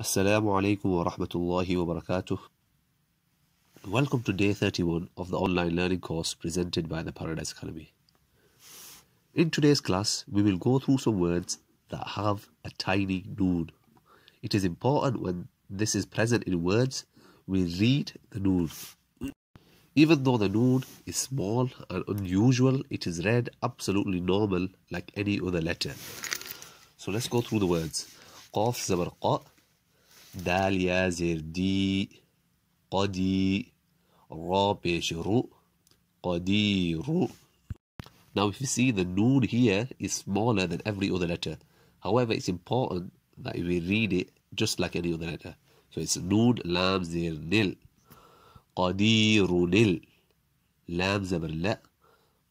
Assalamu alaikum wa rahmatullahi wa barakatuh. Welcome to day 31 of the online learning course presented by the Paradise Academy. In today's class, we will go through some words that have a tiny noon. It is important when this is present in words, we read the noon. Even though the noon is small and unusual, it is read absolutely normal like any other letter. So let's go through the words. Qaf zabar qa, dal ya zir di, qadi, ra pesh ru, qadiru. Now if you see, the noon here is smaller than every other letter. However, it's important that we read it just like any other letter. So it's noon lam zir nil, qadiru nil, lam zabar la,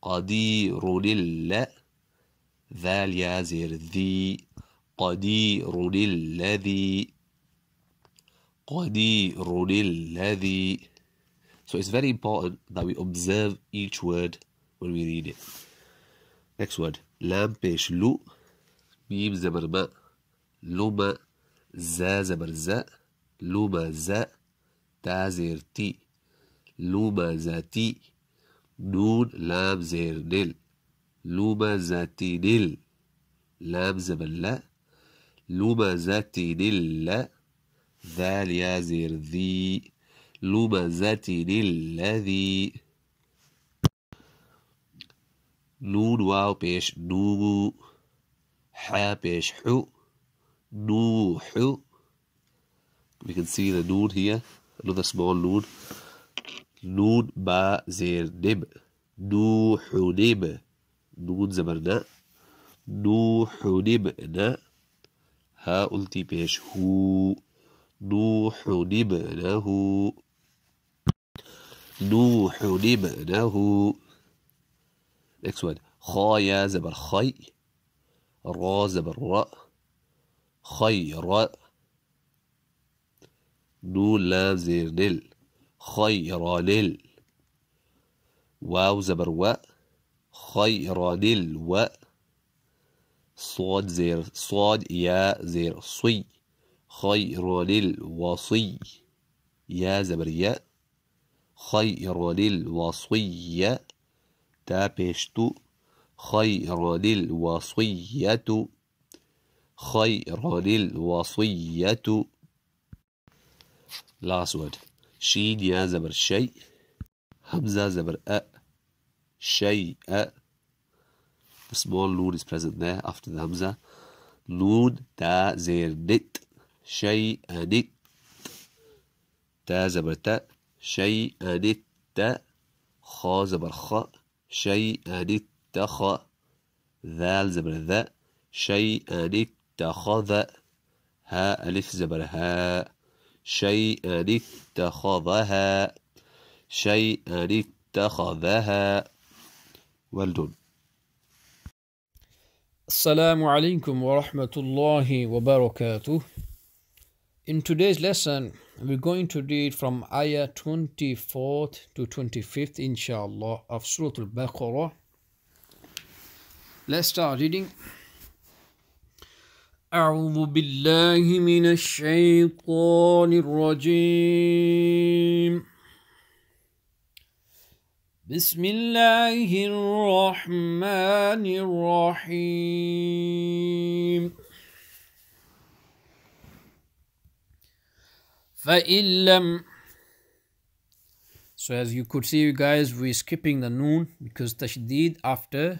qadiru nil la, ذال يا زير ذي, قدير الذي, قدير الذي. So it's very important that we observe each word when we read it. Next word, لام پیش لو, ميم زبر ما, لما, زا زبر زا, لما زا, تا زير تي, لما زاتي, نون لام زير نل, لما زاتي نل, لام زبر لا, لما زاتي نل, ذال يا زير ذي, لما زاتي الذي. نون واو بيش نو, حا بيش حو, نوح. We can see the noon here, another small noon. نون با زير نب, نوح نب, نون زبرنا, نوح نبنا, ها قلتي بيش هو, نوح نبنه, نوح نبنه. Next word, خا يا زبر خي, را زبر را, خير, نون لام زير نل, خير نل, واو زبر و, خير نل و, صاد زير صاد, يا زير صي, خير الوصي, يا زبر يا, خير الوصي, تا بيشتو, خير الوصية, خير الوصية. Last word, شين يا زبر شيء, همزة زبر أ, شيء. The small noon is present there after the hamza. Noon تا زير نت, شيء نت, تا زبر تا, شيء نت, خا زبر خا, شيء نتخ, ذال زبر ذا, شيء نتخذ, ها ألف زبر ها, شيء نتخذها, شيء نتخذها. Well done. Assalamu alaikum wa rahmatullahi wa barakatuh. In today's lesson, we're going to read from ayah 24th to 25th, inshallah, of Surah Al-Baqarah. Let's start reading. أعوذ بالله من الشيطان الرجيم. بسم الله الرحمن الرحيم. فإن لم. So as you could see, you guys, we're skipping the noon because tashdid after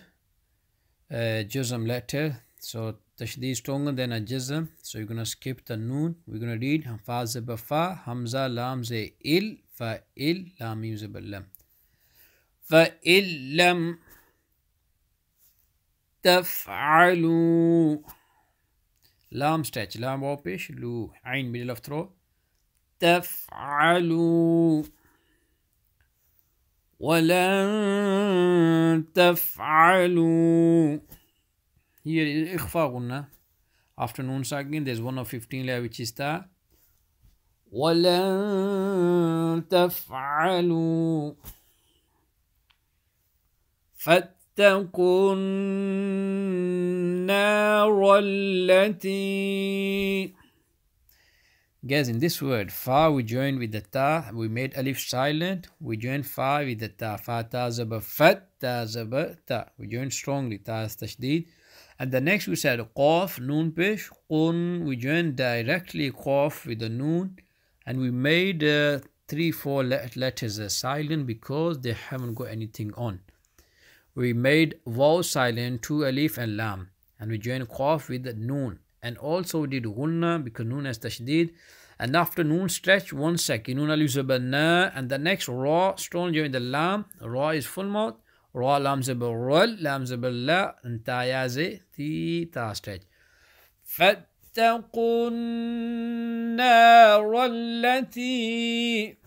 jazm letter. So tashdid stronger than a jazm. So you're going to skip the noon. We're going to read fa zaba fa, hamza lam ze il, fa il, lam mim zaba lam. فإن لم تفعلوا, لام stretch, لام واپش, لو عين middle of throat, تفعلوا ولن تفعلوا. Here is إخفاء غنة. After noon again, there's one of 15 layer which is ta. ولن تفعلوا فاتقوا النار التي Guys, in this word, fa, we join with the ta. We made alif silent. We join fa with the ta. Fa, ta, zaba, fat, ta, zaba, ta. We join strongly. Ta is tashdid. And the next we said qaf, noon pesh, qun. We join directly qaf with the noon. And we made 3-4 letters silent because they haven't got anything on. We made waw silent, 2 alif and lam. And we join qaf with the noon. And also we did gunna because noon has tashdid. And after noon stretch 1 second. Noon alif zaba na. And the next ra strong join the lam. Ra is full mouth. Ra lam zaba ral. Lam zaba la. And ta yaze ti ta stretch. فاتقوا النار التي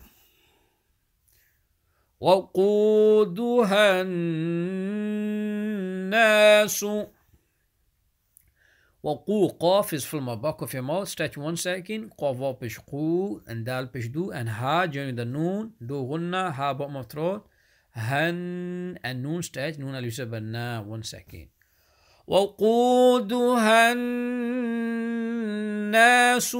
وقودها الناس. وقو قاف is from the back of your mouth. Stretch 1 second. Qaf wa pish qu and dal pish du. And ha join the noon. Do gunna. Ha bottom of throat. Han and noon stretch. Noon alif na 1 second. وقودها الناس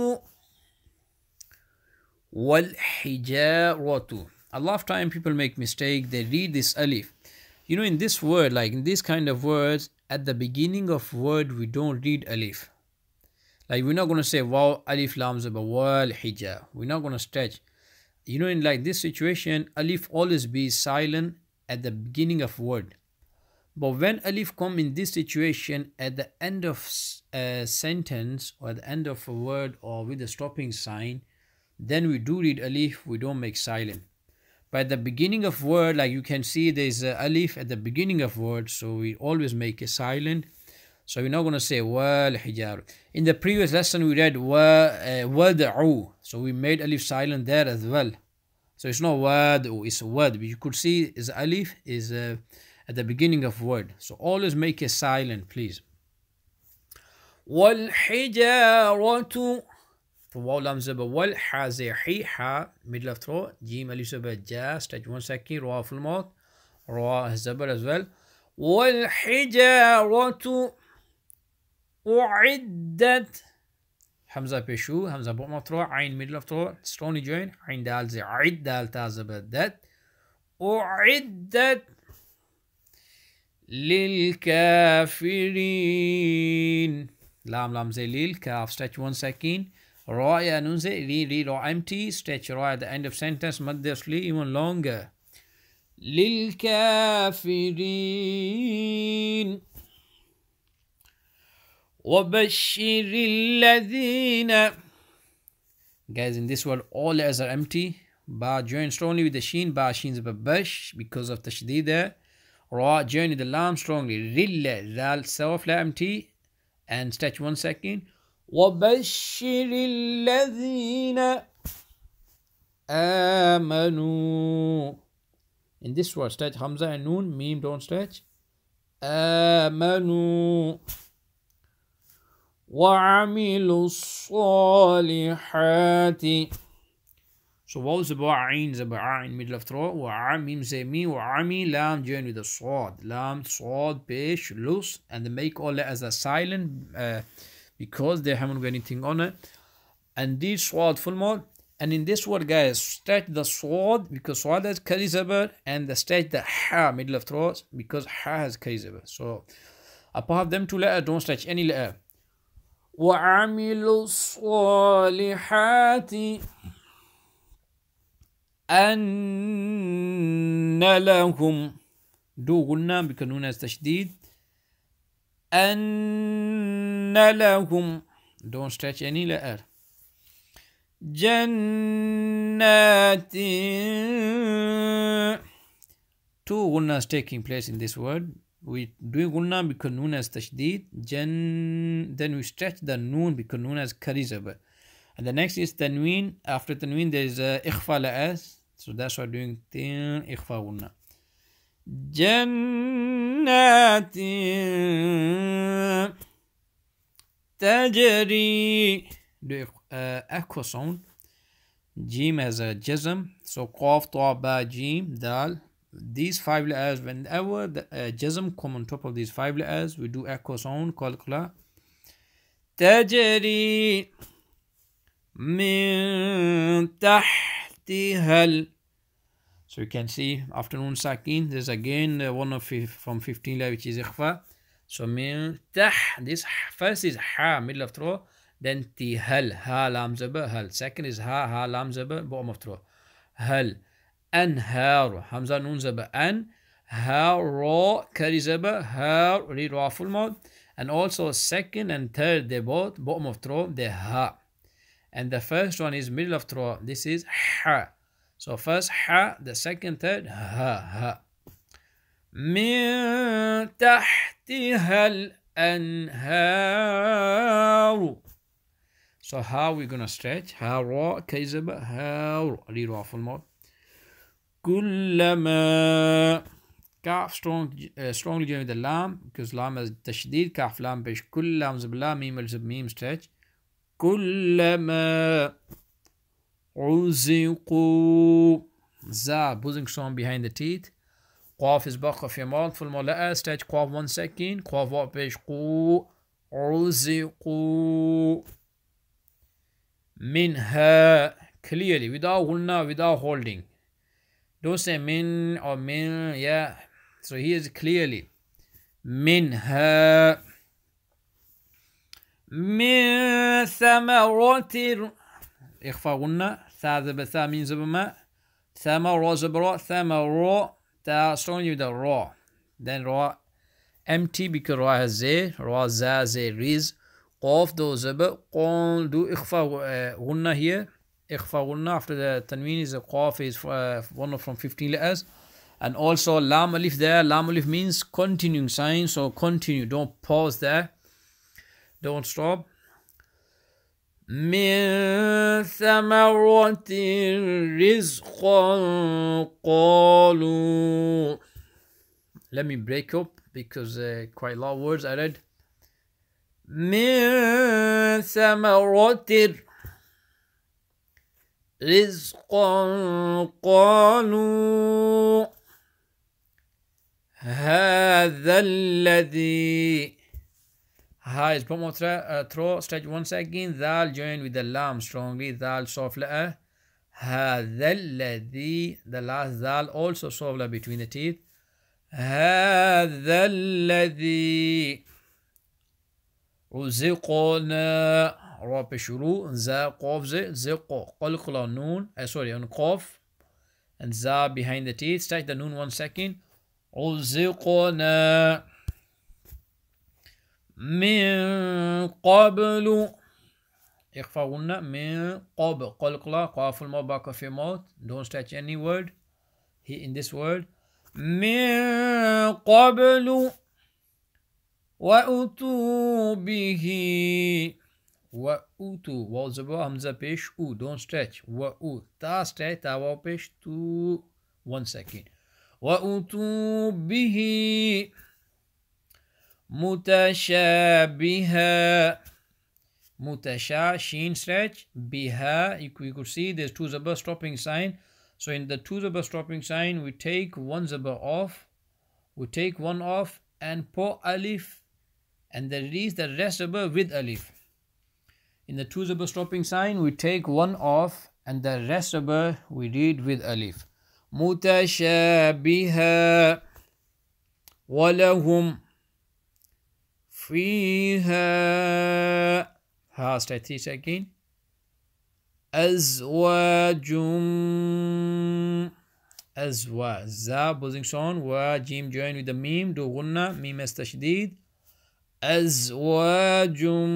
والحجارة. A lot of time people make mistake. They read this alif. You know, in this word, like in this kind of words, at the beginning of word, we don't read alif. Like we're not going to say wow, alif lam zaba wal hija. We're not going to stretch. You know, in like this situation, alif always be silent at the beginning of word. But when alif come in this situation at the end of a sentence or at the end of a word or with a stopping sign, then we do read alif, we don't make silent. But at the beginning of word, like you can see there's a alif at the beginning of word, so we always make a silent. So we're not going to say wal hijar. In the previous lesson we read wad'u, so we made alif silent there as well. So it's not wad'u, it's wad. But you could see is alif is at the beginning of word. So always make a silent, please. والحجارة. واو لام زبا wal ha زي ha middle of throat. Jim alif zaba ja stretch 1 second. Ra full mouth. Ra zabar as well. والحجارة أعدت. Hamza peshu. Hamza bottom of throat. Ain middle of throat. Strongly join. Ain dal زي عد dal ta zaba that. أعدت للكافرين. لام لام زي ليل. Kaf stretch 1 second. Ra ya nun zay re ra empty. Stretch ra at the end of sentence. Madhya even longer. للكافرين. وبشر الذين. Guys, in this word all letters are empty. Ba join strongly with the sheen. Ba sheen is bash because of tashdid there. Ra join with the lam strongly. Rilla dal self la empty and stretch 1 second. وبشر الذين آمنوا. In this word stretch Hamza and Noon. Meme don't stretch. آمنوا وعملوا الصالحات. So waw zaba ain zaba in middle of throat. Wa mim say me. Wa ami lam join with the swad. Lam swad pesh loose and they make all that as a silent because they haven't got anything on it. And this swad full mouth. And in this word, guys, stretch the swad because swad has kari zabar, and the stretch the ha middle of throat because ha has kari zabar. So apart them two letters, don't stretch any letter. Wa amilu salihati. أن لهم. Do gunna because noon has tashdid. أن لهم. Don't stretch any letter. جنات. Two gunnas taking place in this word. We do gunna because noon has tashdid. Then we stretch the noon because noon has kari zabar. And the next is tanween. After tanween there is ikhfa la'as. So that's why doing tin ikhfa gunna. جنات تجري. Do echo sound. Jim has a jazm. So qaf, ta, ba, jim, dal. These 5 letters, whenever the jazm come on top of these 5 letters, we do echo sound. Qalqla. تجري من تحتها. So you can see after Nun Sakin, there's again one of from 15 la which is ikhfa. So min this first is ha, middle of throw, then tihal, ha lam zaba, hal. Second is ha lam zaba, bottom of throw. Hal. Anhar, hamza nun zaba, an. Ha ra kari zaba, ha read ra full mouth. And also second and third, they both bottom of throw, they ha. And the first one is middle of throw, this is ha. So first ha, the second, third, ha. من تحتها الأنهار. So how we gonna stretch? Ha ra كيزبة ha read ra full mouth. كلما kaf strongly join with the lam because lam is tashdid, kaf lam pesh kull lam zab lam mim zab mim stretch. كلما عزقوا za buzzing sound behind the teeth. Qaf is baqa fi mouth full mouth stretch qaf 1 second. Qaf wa pesh qu عزقوا minha clearly without ghunna, without holding. Don't say min or min, yeah. So here is clearly minha min ثمرات إخفاء غنة ثا ذب ثا مين زبما ثما را زبرا ثما را تا strong with the ra, then ra empty because ra has z, ra za z riz. Qaf do zaba qal do إخفاء غنة here. إخفاء غنة after the tanween is a qaf is one from 15 letters. And also lam alif there. Lam alif means continuing sign, so continue, don't pause there, don't stop. من ثمرة رزقا قالوا. Let me break up because quite a lot of words I read. من ثمرة رزقا قالوا هذا الذي. Ha is bottom throw stretch 1 second. Dhal join with the lam strongly. Dhal soft letter. هذا الذي, the last dhal also soft letter between the teeth. هذا الذي رزقنا را بشروع za قاف زق قلقلا noon sorry on قاف and za behind the teeth. Stretch the noon 1 second. رزقنا من قبل إخفاء غنة من قبل قلقلا قاف الماء باقى في موت. Don't stretch any word here in this word. من قبل وأتوا به. وأتوا واو زبا همزة پیش او, don't stretch. وأو تا stretch تا واو پیش تو 1 second. وأتوا به متشابها. Mutasha sheen stretch. Biha, you could see there's two zaba stopping sign. So in the two zaba stopping sign, we take one zaba off, we take one off and put alif, and then release the rest zaba with alif. In the two zaba stopping sign, we take one off and the rest zaba we read with alif. Mutashabiha walahum fiha. Ha stretch 3 seconds. Azwajum. Azwa za buzzing sound. Wa jim join with the meme. Do gunna. Meme as tashdid. Azwajum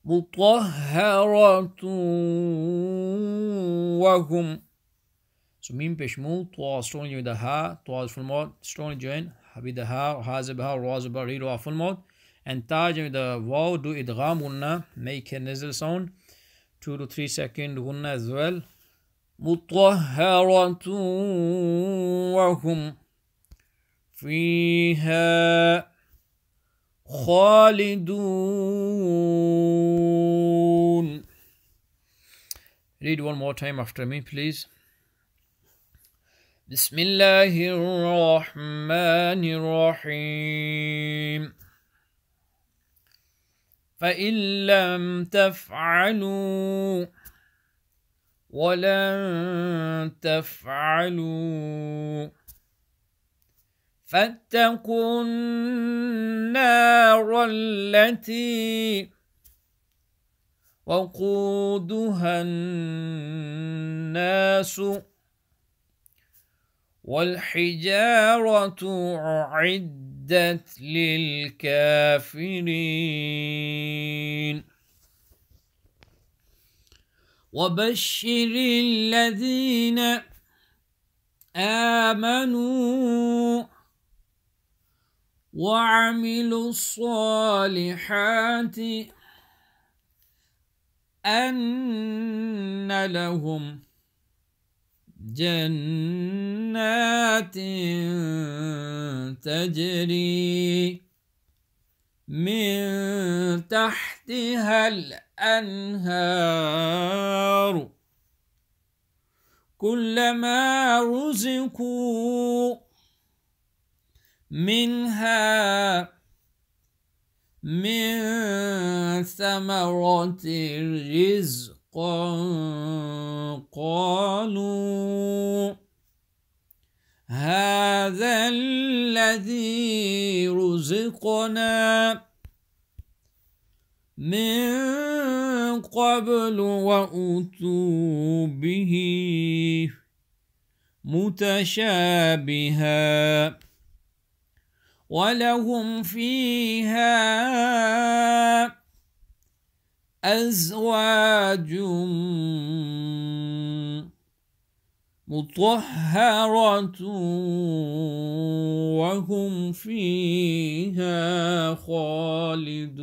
mutahharatun wahum. So meme peshmul. Twa strongly with the ha. Twa is full mouth. Strongly join with the ha. Ha zibha. Ra zibha. Read wa full mouth. And taj with the waw do idgham gunna, make a nasal sound 2 to 3 second gunna as well. Mutahharatun wahum fiha khalidun. Read one more time after me please. Bismillahir Rahmanir Rahim. فإن لم تفعلوا ولن تفعلوا فاتقوا النار التي وقودها الناس والحجارة أعدت للكافرين وبشر الذين آمنوا وعملوا الصالحات أن لهم جنات تجري من تحتها الأنهار كلما رزقوا منها من ثمرة رزقا قالوا هذا الذي رزقنا من قبل وأتوا به متشابها ولهم فيها أزواج مطهرة وهم فيها خالدون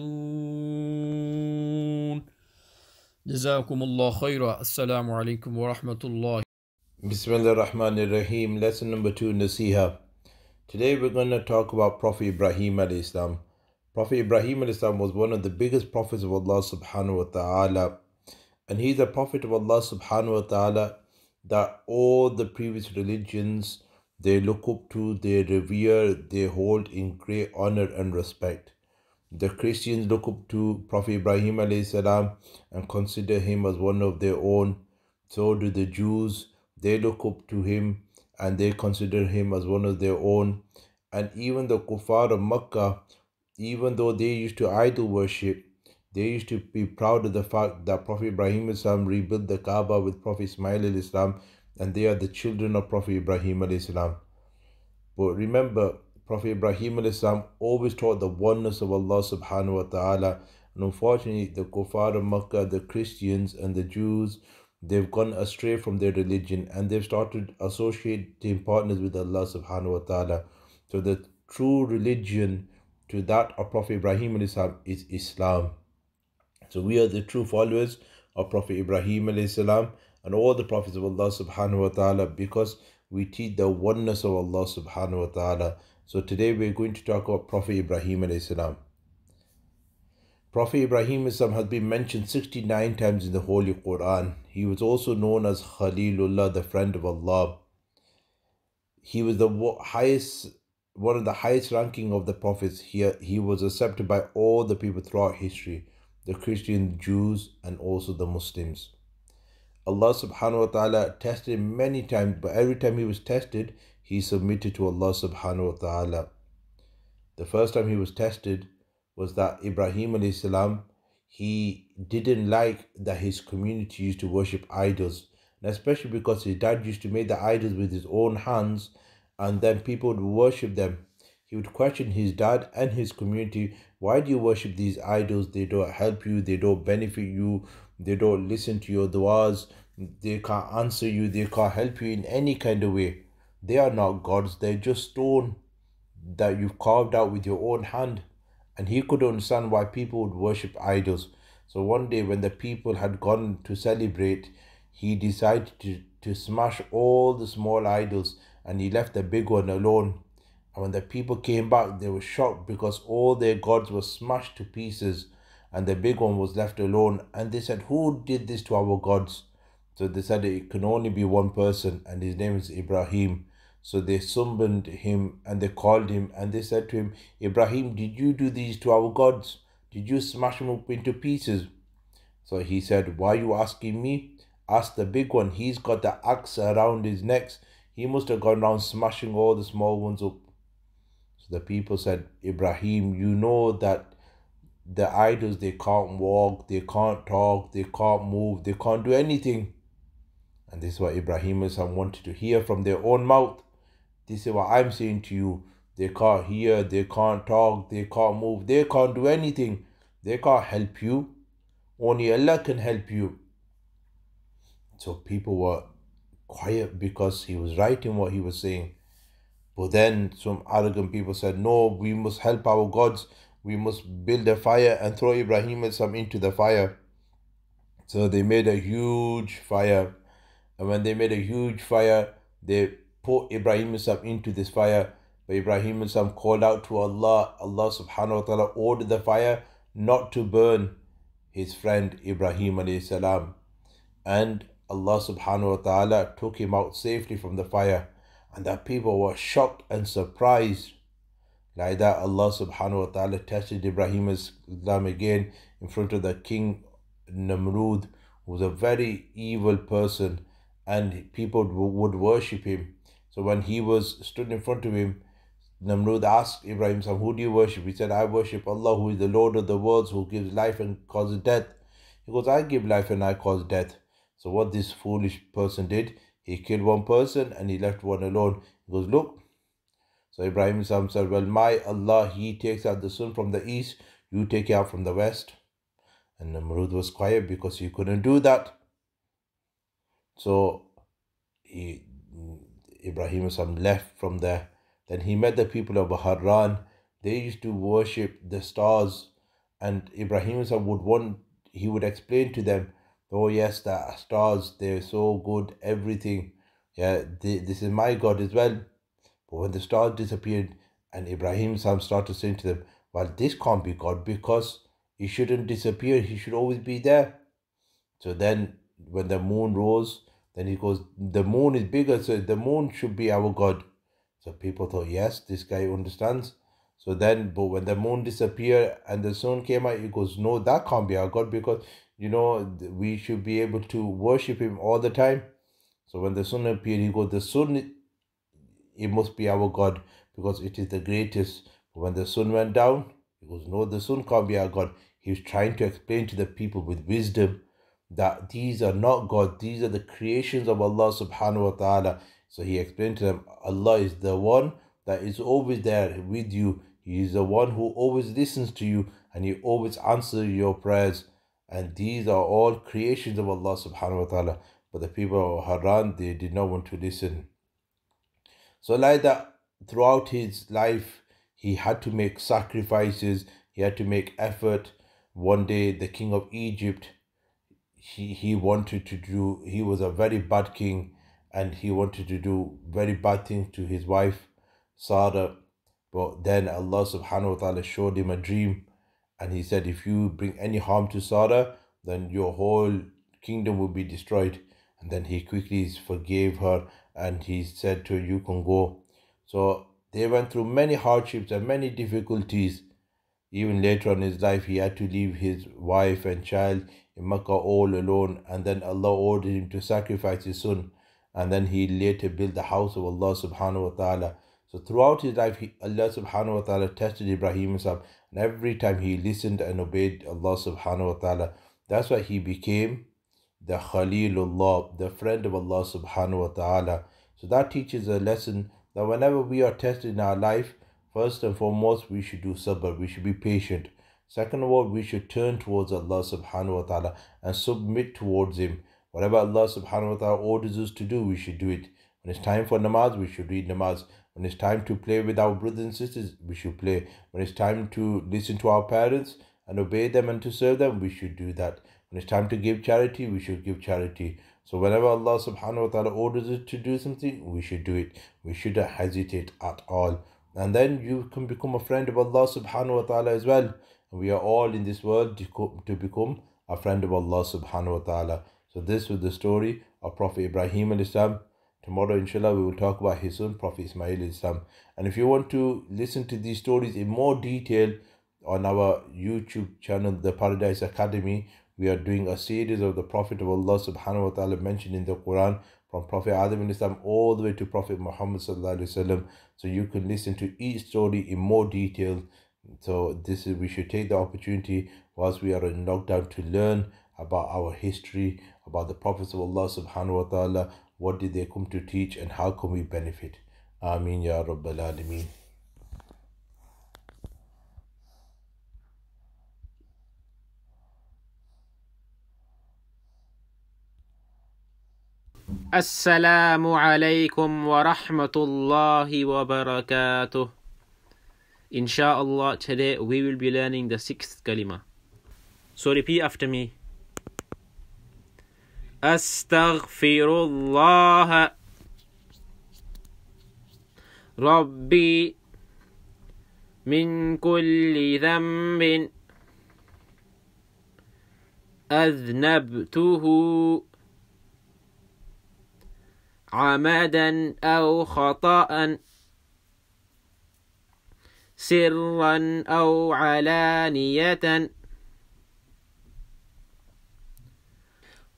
جزاكم الله خيرا السلام عليكم ورحمة الله Bismillah ar-Rahman ar-Rahim. Lesson number 2, Nasiha. Today we're going to talk about Prophet Ibrahim alayhi salam. Prophet Ibrahim alayhi salam was one of the biggest prophets of Allah subhanahu wa ta'ala. And he's a prophet of Allah subhanahu wa ta'ala that all the previous religions, they look up to, they revere, they hold in great honor and respect. The Christians look up to Prophet Ibrahim alayhi salam and consider him as one of their own. So do the Jews. They look up to him and they consider him as one of their own. And even the kuffar of Makkah, even though they used to idol worship, they used to be proud of the fact that Prophet Ibrahim Islam rebuilt the Kaaba with Prophet Ismail Islam, and they are the children of Prophet Ibrahim Islam. But remember, Prophet Ibrahim Islam always taught the oneness of Allah subhanahu wa ta'ala. And unfortunately, the kuffar of Makkah, the Christians and the Jews, they've gone astray from their religion and they've started associating partners with Allah subhanahu wa ta'ala. So the true religion to that of Prophet Ibrahim is Islam. So we are the true followers of Prophet Ibrahim salam and all the prophets of Allah subhanahu wa ta'ala, because we teach the oneness of Allah subhanahu wa ta'ala. So today we're going to talk about Prophet Ibrahim salam. Prophet Ibrahim has been mentioned 69 times in the Holy Quran. He was also known as Khalilullah, the friend of Allah. He was one of the highest ranking of the prophets. He was accepted by all the people throughout history, the Christians, Jews, and also the Muslims. Allah subhanahu wa ta'ala tested him many times, but every time he was tested, he submitted to Allah subhanahu wa ta'ala. The first time he was tested was that Ibrahim alayhi salam, he didn't like that his community used to worship idols, and especially because his dad used to make the idols with his own hands, and then people would worship them. He would question his dad and his community, why do you worship these idols? They don't help you, they don't benefit you, they don't listen to your du'as, they can't answer you, they can't help you in any kind of way. They are not gods, they're just stone that you've carved out with your own hand. And he could understand why people would worship idols. So one day when the people had gone to celebrate, he decided to smash all the small idols and he left the big one alone. And when the people came back, they were shocked because all their gods were smashed to pieces and the big one was left alone. And they said, who did this to our gods? So they said it can only be one person, and his name is Ibrahim. So they summoned him and they called him and they said to him, Ibrahim, did you do these to our gods? Did you smash him up into pieces? So he said, why are you asking me? Ask the big one. He's got the axe around his neck. He must have gone around smashing all the small ones up. So the people said, Ibrahim, you know that the idols, they can't walk, they can't talk, they can't move, they can't do anything. And this is what Ibrahim wanted to hear from their own mouth. This is what I'm saying to you. They can't hear, they can't talk, they can't move, they can't do anything. They can't help you. Only Allah can help you. So people were quiet because he was right in what he was saying. But then some arrogant people said, no, we must help our gods. We must build a fire and throw Ibrahim into the fire. So they made a huge fire. And when they made a huge fire, they put Ibrahim into this fire. But Ibrahim called out to Allah. Allah subhanahu wa ta'ala ordered the fire not to burn his friend Ibrahim alayhi salam. And Allah subhanahu wa ta'ala took him out safely from the fire. And the people were shocked and surprised. Like that, Allah subhanahu wa ta'ala tested Ibrahim again in front of the king Namrud, who was a very evil person, and people would worship him. So when he was stood in front of him, Namrud asked Ibrahim, who do you worship? He said, I worship Allah, who is the Lord of the worlds, who gives life and causes death. He goes, I give life and I cause death. So what this foolish person did, he killed one person and he left one alone. He goes, look. So Ibrahim said, well, my Allah, he takes out the sun from the east, you take it out from the west. And Namrud was quiet because he couldn't do that. So Ibrahim left from there. Then he met the people of Haran. They used to worship the stars. And Ibrahim would explain to them, oh yes, the stars, they're so good, everything. Yeah, this is my God as well. But when the stars disappeared, and Ibrahim started saying to them, well, this can't be God because he shouldn't disappear. He should always be there. So then when the moon rose, then he goes, the moon is bigger, so the moon should be our God. So people thought, yes, this guy understands. So then, but when the moon disappeared and the sun came out, he goes, no, that can't be our God because, we should be able to worship him all the time. So when the sun appeared, he goes, the sun, it must be our God because it is the greatest. But when the sun went down, he goes, no, the sun can't be our God. He was trying to explain to the people with wisdom that these are not God, these are the creations of Allah subhanahu wa ta'ala. So he explained to them, Allah is the one that is always there with you. He is the one who always listens to you and he always answers your prayers. And these are all creations of Allah subhanahu wa ta'ala. But the people of Haran, they did not want to listen. So like that, throughout his life, he had to make sacrifices. He had to make effort. One day, the king of Egypt, he was a very bad king, and he wanted to do very bad things to his wife, Sarah. But then Allah subhanahu wa ta'ala showed him a dream, and he said, if you bring any harm to Sarah, then your whole kingdom will be destroyed. And then he quickly forgave her, and he said to her, you can go. So they went through many hardships and many difficulties. Even later on in his life, he had to leave his wife and child in Makkah all alone. And then Allah ordered him to sacrifice his son. And then he later built the house of Allah subhanahu wa ta'ala. So throughout his life, Allah subhanahu wa ta'ala tested Ibrahim himself. And every time he listened and obeyed Allah subhanahu wa ta'ala, that's why he became the Khalilullah, the friend of Allah subhanahu wa ta'ala. So that teaches a lesson that whenever we are tested in our life, first and foremost, we should do sabr, we should be patient. Second of all, we should turn towards Allah subhanahu wa ta'ala and submit towards him. Whatever Allah subhanahu wa ta'ala orders us to do, we should do it. When it's time for namaz, we should read namaz. When it's time to play with our brothers and sisters, we should play. When it's time to listen to our parents and obey them and to serve them, we should do that. When it's time to give charity, we should give charity. So whenever Allah subhanahu wa ta'ala orders us to do something, we should do it. We shouldn't hesitate at all. And then you can become a friend of Allah subhanahu wa ta'ala as well. And we are all in this world to become a friend of Allah subhanahu wa ta'ala. So this was the story of Prophet Ibrahim al-Islam. Tomorrow, inshallah, we will talk about his son, Prophet Ismail al-Islam. And if you want to listen to these stories in more detail, on our YouTube channel, The Paradise Academy, we are doing a series of the Prophet of Allah subhanahu wa ta'ala mentioned in the Quran, from Prophet Adam and Islam all the way to Prophet Muhammad sallallahu alaihi wasallam. So you can listen to each story in more detail. So we should take the opportunity whilst we are in lockdown to learn about our history, about the Prophets of Allah subhanahu wa ta'ala, what did they come to teach and how can we benefit. Ameen ya Rabbal Alameen. Assalamu alaikum wa rahmatullahi wa barakatuh. Inshallah, today we will be learning the 6th Kalimah. So repeat after me. Astaghfirullah Rabbi min kulli dhanbin أذنبته عمدا أو خطأ سرا أو علانية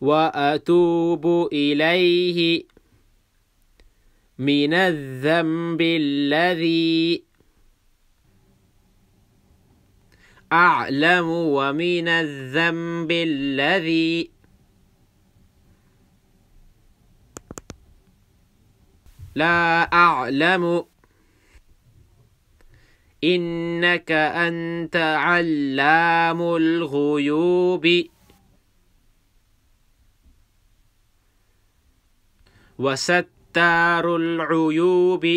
وأتوب إليه من الذنب الذي أعلم ومن الذنب الذي لا أعلم إنك أنت علام الغيوب وستار العيوب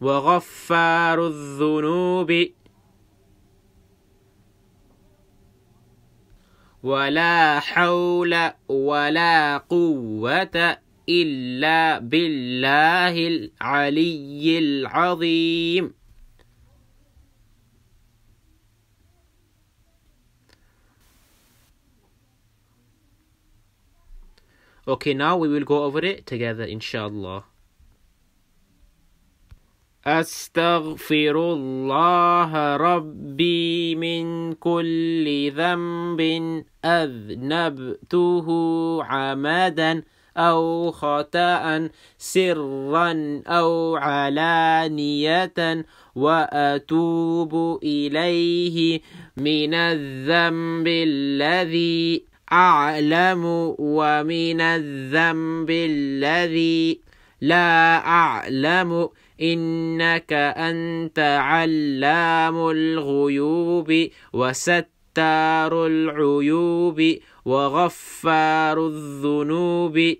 وغفار الذنوب ولا حول ولا قوة إلا بالله العلي العظيم. Okay, now we will go over it together, inshallah. أستغفر الله ربي من كل ذنب أذنبته عمدا أو خطأ سرا أو علانية وأتوب إليه من الذنب الذي أعلم ومن الذنب الذي لا أعلم إنك أنت علام الغيوب وستار العيوب وغفار الذنوب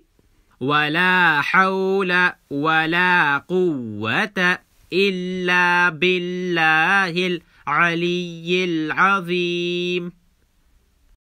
ولا حول ولا قوة إلا بالله العلي العظيم.